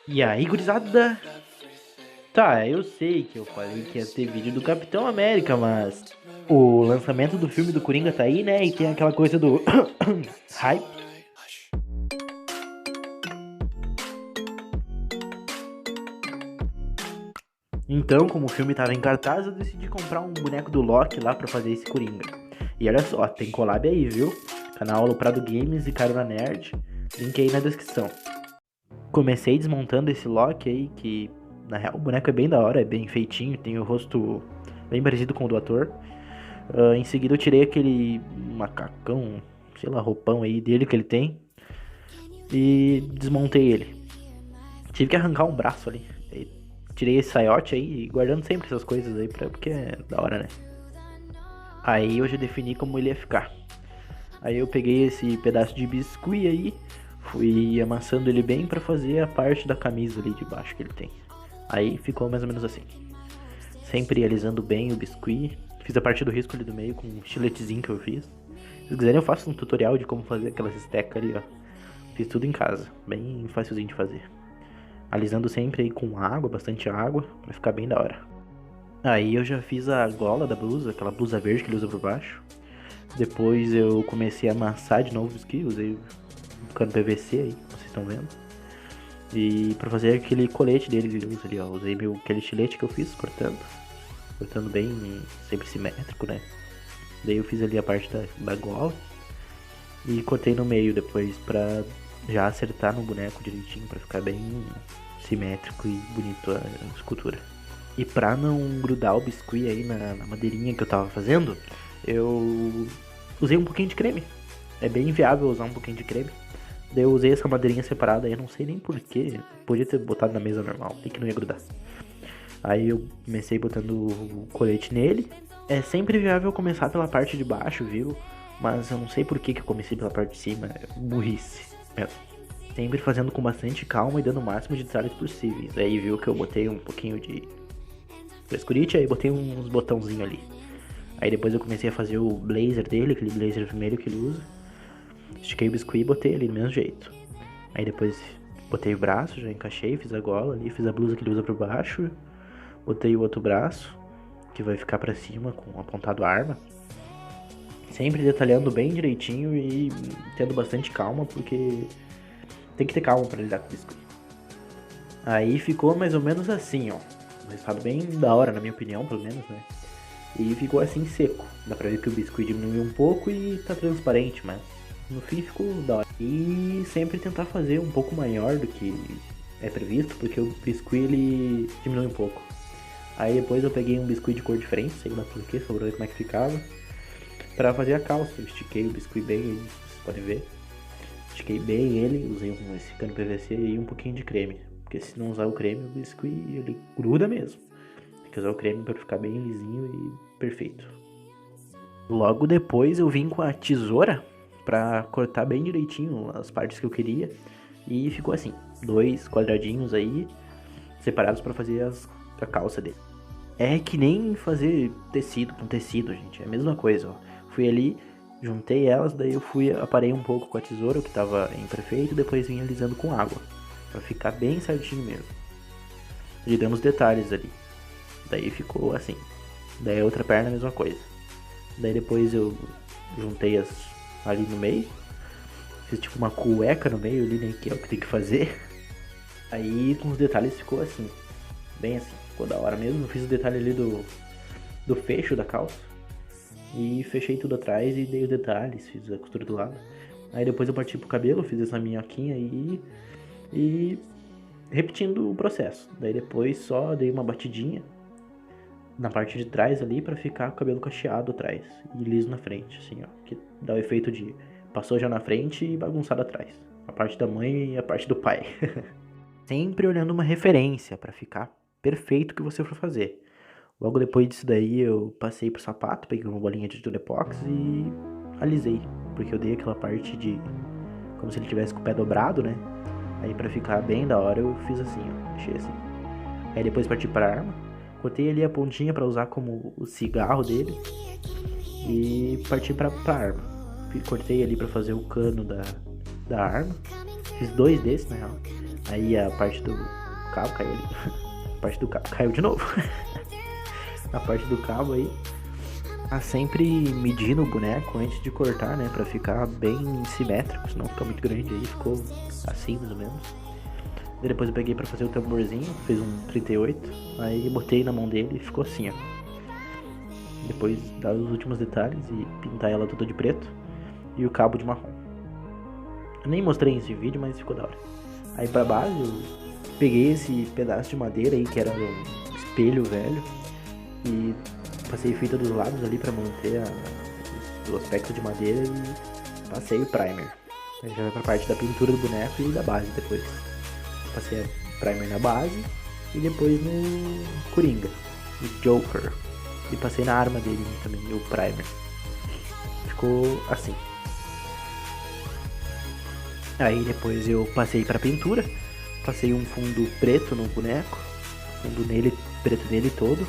E aí, gurizada? Tá, eu sei que eu falei que ia ter vídeo do Capitão América, mas o lançamento do filme do Coringa tá aí, né? E tem aquela coisa do hype. Então, como o filme tava em cartaz, eu decidi comprar um boneco do Loki lá pra fazer esse Coringa. E olha só, tem collab aí, viu? Canal Aloprado Games e Carona Nerd. Link aí na descrição. Comecei desmontando esse Loki aí, que na real o boneco é bem da hora, é bem feitinho, tem o rosto bem parecido com o do ator. Em seguida eu tirei aquele macacão, sei lá, roupão aí dele que ele tem e desmontei ele. Tive que arrancar um braço ali. Aí tirei esse saiote aí, guardando sempre essas coisas aí, porque é da hora, né? Aí eu já defini como ele ia ficar. Aí eu peguei esse pedaço de biscuit aí, fui amassando ele bem pra fazer a parte da camisa ali de baixo que ele tem. Aí ficou mais ou menos assim. Sempre alisando bem o biscuit. Fiz a parte do risco ali do meio com um estiletezinho que eu fiz. Se vocês quiserem eu faço um tutorial de como fazer aquelas stecks ali, ó. Fiz tudo em casa, bem facilzinho de fazer. Alisando sempre aí com água, bastante água, pra ficar bem da hora. Aí eu já fiz a gola da blusa, aquela blusa verde que ele usa por baixo. Depois eu comecei a amassar de novo os que usei cano PVC aí, vocês estão vendo. E pra fazer aquele colete dele que ele usa ali, ó. Usei aquele estilete que eu fiz cortando bem, sempre simétrico, né? Daí eu fiz ali a parte da gola e cortei no meio depois pra já acertar no boneco direitinho, pra ficar bem simétrico e bonito a escultura. E pra não grudar o biscuit aí na madeirinha que eu tava fazendo, eu usei um pouquinho de creme. É bem viável usar um pouquinho de creme. Daí eu usei essa madeirinha separada aí, eu não sei nem porquê. Podia ter botado na mesa normal, tem que não ia grudar. Aí eu comecei botando o colete nele. É sempre viável começar pela parte de baixo, viu? Mas eu não sei por que eu comecei pela parte de cima. É burrice mesmo. Sempre fazendo com bastante calma e dando o máximo de detalhes possíveis. Aí viu que eu botei um pouquinho de frescurite, aí botei uns botãozinhos ali. Aí depois eu comecei a fazer o blazer dele, aquele blazer vermelho que ele usa. Estiquei o biscuit e botei ali do mesmo jeito. Aí depois botei o braço, já encaixei, fiz a gola ali, fiz a blusa que ele usa por baixo. Botei o outro braço, que vai ficar pra cima com apontado a arma. Sempre detalhando bem direitinho e tendo bastante calma, porque tem que ter calma pra lidar com o biscuit. Aí ficou mais ou menos assim, ó. Um resultado bem da hora, na minha opinião, pelo menos, né? E ficou assim seco. Dá pra ver que o biscuit diminuiu um pouco e tá transparente, mas no fim ficou da hora. E sempre tentar fazer um pouco maior do que é previsto, porque o biscuit ele diminui um pouco. Aí depois eu peguei um biscuit de cor diferente, sei lá porquê, só pra ver como é que ficava. Pra fazer a calça, eu estiquei o biscuit bem, vocês podem ver. Estiquei bem ele, usei esse cano PVC e um pouquinho de creme. Porque se não usar o creme, o biscuit ele gruda mesmo. Tem que usar o creme para ficar bem lisinho e perfeito. Logo depois eu vim com a tesoura para cortar bem direitinho as partes que eu queria. E ficou assim, dois quadradinhos aí, separados para fazer a calça dele. É que nem fazer tecido com tecido, gente. É a mesma coisa, ó. Fui ali, juntei elas, daí eu aparei um pouco com a tesoura, o que tava imperfeito, e depois vim alisando com água. Pra ficar bem certinho mesmo. E dando os detalhes ali. Daí ficou assim. Daí a outra perna a mesma coisa. Daí depois eu juntei as ali no meio. Fiz tipo uma cueca no meio ali, né? Que é o que tem que fazer. Aí com os detalhes ficou assim. Bem assim. Ficou da hora mesmo. Eu fiz o detalhe ali do fecho da calça. E fechei tudo atrás e dei os detalhes. Fiz a costura do lado. Aí depois eu parti pro cabelo. Fiz essa minhoquinha aí. E repetindo o processo. Daí depois só dei uma batidinha na parte de trás ali pra ficar com o cabelo cacheado atrás e liso na frente, assim, ó, que dá o efeito de passou já na frente e bagunçado atrás. A parte da mãe e a parte do pai. Sempre olhando uma referência pra ficar perfeito o que você for fazer. Logo depois disso daí eu passei pro sapato, peguei uma bolinha de Durepox e alisei, porque eu dei aquela parte de como se ele tivesse com o pé dobrado, né? Aí pra ficar bem da hora eu fiz assim, ó, deixei assim. Aí depois parti pra arma, cortei ali a pontinha pra usar como o cigarro dele e parti pra arma. Cortei ali pra fazer o cano da arma, fiz dois desses na real. Aí a parte do cabo caiu ali. A parte do cabo caiu de novo. A parte do cabo aí. Sempre medindo o boneco antes de cortar, né? Pra ficar bem simétrico, senão fica muito grande aí. Ficou assim, mais ou menos. E depois eu peguei pra fazer o tamborzinho, fiz um 38. Aí botei na mão dele e ficou assim, ó. Depois dar os últimos detalhes e pintar ela toda de preto. E o cabo de marrom. Eu nem mostrei esse vídeo, mas ficou da hora. Aí pra base eu peguei esse pedaço de madeira aí, que era um espelho velho. E passei fita dos lados ali pra manter o aspecto de madeira e passei o primer. Aí já vai pra parte da pintura do boneco e da base depois. Passei a primer na base e depois no Coringa, no Joker. E passei na arma dele também, o primer. Ficou assim. Aí depois eu passei pra pintura. Passei um fundo preto no boneco. Fundo nele, preto nele todo.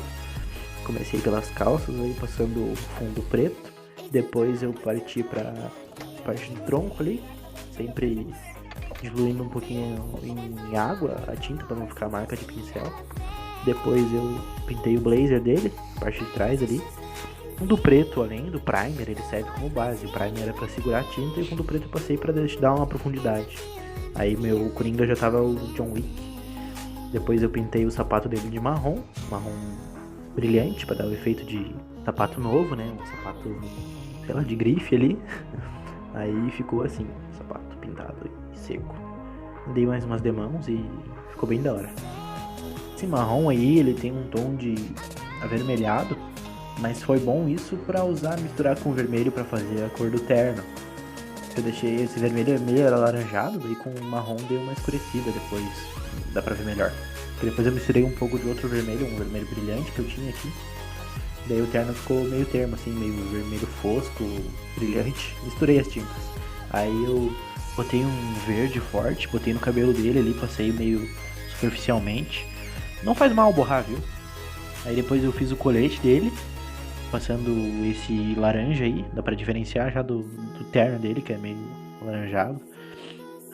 Comecei pelas calças, aí passando o fundo preto. Depois eu parti pra parte do tronco ali. Sempre diluindo um pouquinho em água a tinta pra não ficar marca de pincel. Depois eu pintei o blazer dele, parte de trás ali. O fundo preto, além do primer, ele serve como base. O primer era pra segurar a tinta e o fundo preto eu passei pra dar uma profundidade. Aí meu Coringa já tava o John Wick. Depois eu pintei o sapato dele de marrom brilhante, pra dar o efeito de sapato novo, né? Um sapato, sei lá, de grife ali. Aí ficou assim, sapato pintado e seco. Dei mais umas demãos e ficou bem da hora. Esse marrom aí, ele tem um tom de avermelhado, mas foi bom isso pra usar, misturar com o vermelho pra fazer a cor do terno. Eu deixei esse vermelho meio alaranjado, daí com o marrom deu uma escurecida depois, dá pra ver melhor. Porque depois eu misturei um pouco de outro vermelho, um vermelho brilhante que eu tinha aqui. Daí o terno ficou meio termo, assim, meio vermelho fosco, brilhante. Misturei as tintas. Aí eu botei um verde forte, botei no cabelo dele ali, passei meio superficialmente. Não faz mal borrar, viu? Aí depois eu fiz o colete dele, passando esse laranja aí, dá pra diferenciar já do terno dele, que é meio alaranjado.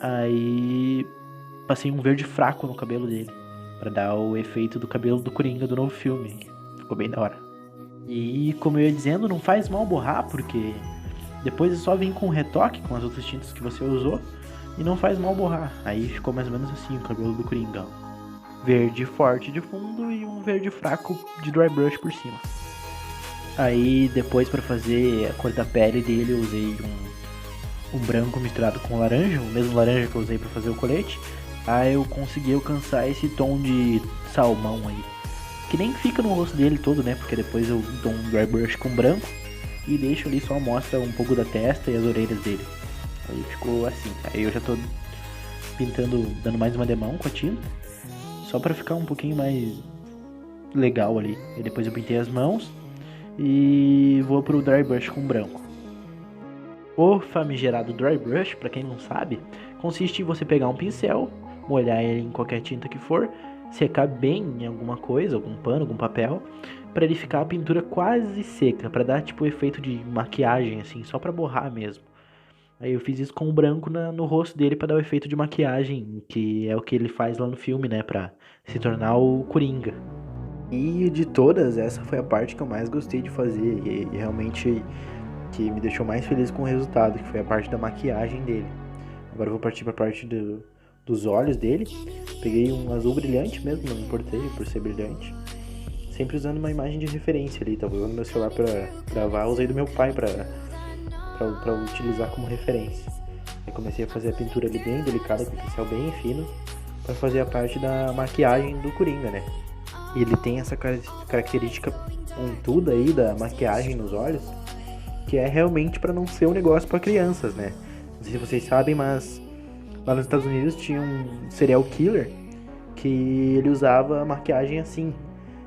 Aí passei um verde fraco no cabelo dele, pra dar o efeito do cabelo do Coringa do novo filme. Ficou bem da hora. E como eu ia dizendo, não faz mal borrar, porque depois é só vir com um retoque com as outras tintas que você usou, e não faz mal borrar. Aí ficou mais ou menos assim o cabelo do Coringa. Verde forte de fundo e um verde fraco de dry brush por cima. Aí depois pra fazer a cor da pele dele eu usei um branco misturado com laranja, o mesmo laranja que eu usei pra fazer o colete. Aí eu consegui alcançar esse tom de salmão aí, que nem fica no rosto dele todo, né? Porque depois eu dou um dry brush com branco e deixo ali só mostra um pouco da testa e as orelhas dele. Aí ficou assim. Aí eu já tô pintando, dando mais uma demão com a tinta, só pra ficar um pouquinho mais legal ali. E depois eu pintei as mãos e vou pro dry brush com branco. O famigerado dry brush, pra quem não sabe, consiste em você pegar um pincel, molhar ele em qualquer tinta que for, secar bem em alguma coisa, algum pano, algum papel, pra ele ficar a pintura quase seca, pra dar tipo o efeito de maquiagem assim, só pra borrar mesmo. Aí eu fiz isso com o branco no rosto dele pra dar o efeito de maquiagem, que é o que ele faz lá no filme, né, pra se tornar o Coringa. E de todas, essa foi a parte que eu mais gostei de fazer e realmente que me deixou mais feliz com o resultado, que foi a parte da maquiagem dele. Agora eu vou partir pra parte dos olhos dele. Peguei um azul brilhante mesmo, não importei por ser brilhante. Sempre usando uma imagem de referência ali, tava usando meu celular pra gravar, usei do meu pai pra utilizar como referência. Aí comecei a fazer a pintura ali bem delicada, com um pincel bem fino, pra fazer a parte da maquiagem do Coringa, né? E ele tem essa característica pontuda aí da maquiagem nos olhos, que é realmente pra não ser um negócio pra crianças, né? Não sei se vocês sabem, mas lá nos Estados Unidos tinha um serial killer que ele usava maquiagem assim.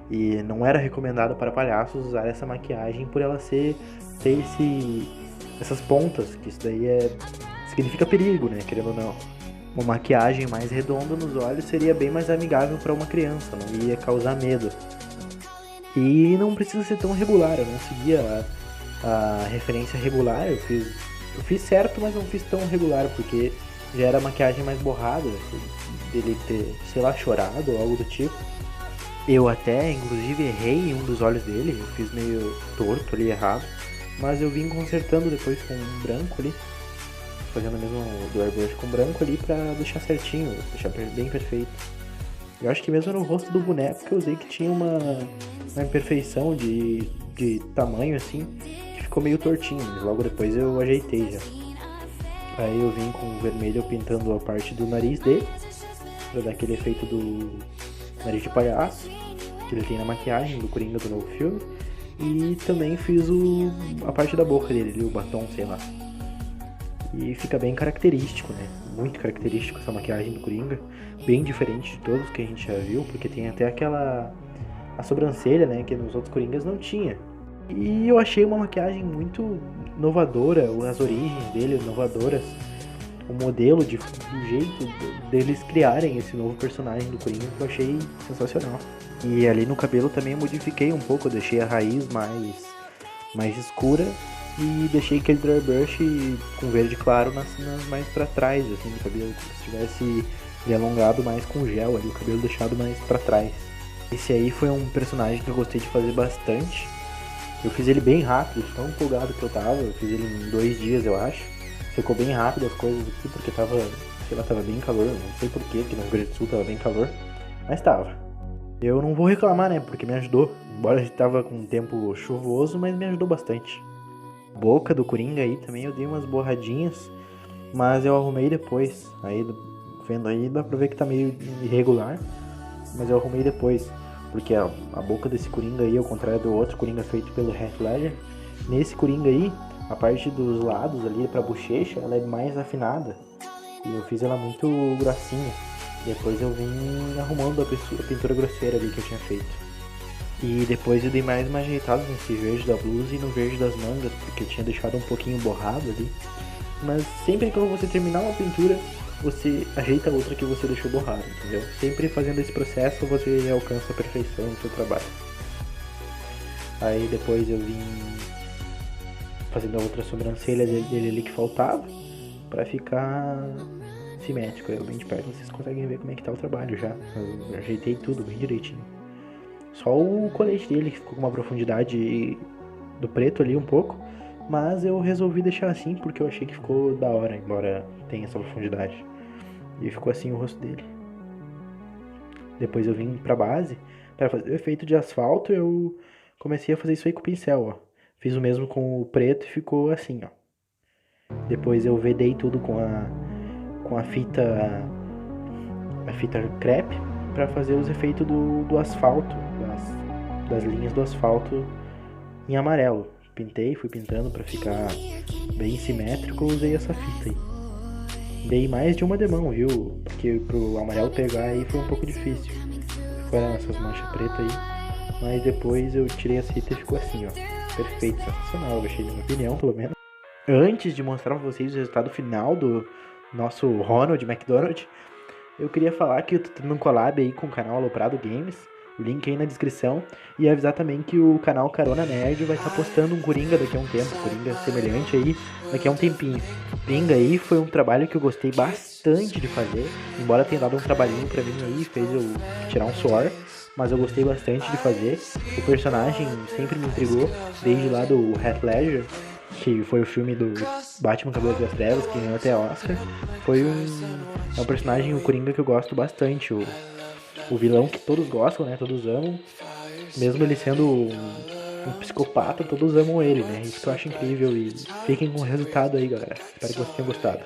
E não era recomendado para palhaços usar essa maquiagem por ela ter essas pontas, que isso daí significa perigo, né? Querendo ou não. Uma maquiagem mais redonda nos olhos seria bem mais amigável para uma criança, não ia causar medo. E não precisa ser tão regular, eu não seguia a referência regular, eu fiz certo, mas não fiz tão regular, porque já era maquiagem mais borrada, dele ter, sei lá, chorado ou algo do tipo. Eu até, inclusive, errei em um dos olhos dele, eu fiz meio torto ali, errado. Mas eu vim consertando depois com um branco ali, fazendo mesmo do airbrush com branco ali pra deixar certinho, deixar bem perfeito. Eu acho que mesmo no rosto do boneco que eu usei que tinha uma imperfeição de tamanho assim, que ficou meio tortinho, mas logo depois eu ajeitei já. Aí eu vim com o vermelho pintando a parte do nariz dele, pra dar aquele efeito do nariz de palhaço, que ele tem na maquiagem do Coringa do novo filme. E também fiz a parte da boca dele, o batom, sei lá. E fica bem característico, né? Muito característico essa maquiagem do Coringa. Bem diferente de todos que a gente já viu, porque tem até a sobrancelha, né? Que nos outros Coringas não tinha. E eu achei uma maquiagem muito inovadora, as origens dele inovadoras. O modelo, do jeito deles criarem esse novo personagem do Coringa que eu achei sensacional. E ali no cabelo também eu modifiquei um pouco, eu deixei a raiz mais escura e deixei aquele dry brush com verde claro mais pra trás, assim, do cabelo, como se tivesse alongado mais com gel ali, o cabelo deixado mais pra trás. Esse aí foi um personagem que eu gostei de fazer bastante. Eu fiz ele bem rápido, tão empolgado que eu tava, eu fiz ele em 2 dias, eu acho. Ficou bem rápido as coisas aqui, porque tava bem calor, não sei porquê, que no Rio Grande do Sul tava bem calor, mas tava. Eu não vou reclamar, né, porque me ajudou, embora a gente tava com um tempo chuvoso, mas me ajudou bastante. A boca do Coringa aí também eu dei umas borradinhas, mas eu arrumei depois, aí vendo aí dá pra ver que tá meio irregular, mas eu arrumei depois, porque a boca desse Coringa aí, ao contrário do outro Coringa feito pelo Heath Ledger, nesse Coringa aí, a parte dos lados ali pra bochecha, ela é mais afinada. E eu fiz ela muito grossinha. Depois eu vim arrumando a pintura grosseira ali que eu tinha feito. E depois eu dei mais uma ajeitada nesse verde da blusa e no verde das mangas, porque eu tinha deixado um pouquinho borrado ali. Mas sempre que você terminar uma pintura, você ajeita a outra que você deixou borrado, entendeu? Sempre fazendo esse processo você alcança a perfeição no seu trabalho. Aí depois eu vim fazendo a outra sobrancelha dele ali que faltava, pra ficar simétrico, eu bem de perto vocês conseguem ver como é que tá o trabalho já. Eu ajeitei tudo bem direitinho. Só o colete dele que ficou com uma profundidade do preto ali um pouco, mas eu resolvi deixar assim porque eu achei que ficou da hora, embora tenha essa profundidade. E ficou assim o rosto dele. Depois eu vim pra base, para fazer o efeito de asfalto, eu comecei a fazer isso aí com o pincel, ó. Fiz o mesmo com o preto e ficou assim, ó. Depois eu vedei tudo com a fita crepe para fazer os efeitos do asfalto, das linhas do asfalto em amarelo. Fui pintando para ficar bem simétrico, usei essa fita aí. Dei mais de uma demão, viu? Porque pro amarelo pegar aí foi um pouco difícil. Ficaram essas manchas pretas aí. Mas depois eu tirei a fita e ficou assim, ó. Perfeito, sensacional, eu achei, na minha opinião, pelo menos. Antes de mostrar pra vocês o resultado final do nosso Ronald McDonald, eu queria falar que eu tô tendo um collab aí com o canal Aloprado Games, o link aí na descrição, e avisar também que o canal Carona Nerd vai estar postando um Coringa daqui a um tempo, Coringa semelhante aí, daqui a um tempinho. Coringa aí foi um trabalho que eu gostei bastante de fazer, embora tenha dado um trabalhinho pra mim aí, fez eu tirar um suor, mas eu gostei bastante de fazer. O personagem sempre me intrigou, desde lá do Heath Ledger, que foi o filme do Batman Cavaleiro das Trevas, que ganhou até Oscar. É um personagem, o Coringa, que eu gosto bastante, o vilão que todos gostam, né, todos amam, mesmo ele sendo um psicopata, todos amam ele, né, isso que eu acho incrível, e fiquem com o resultado aí, galera, espero que vocês tenham gostado.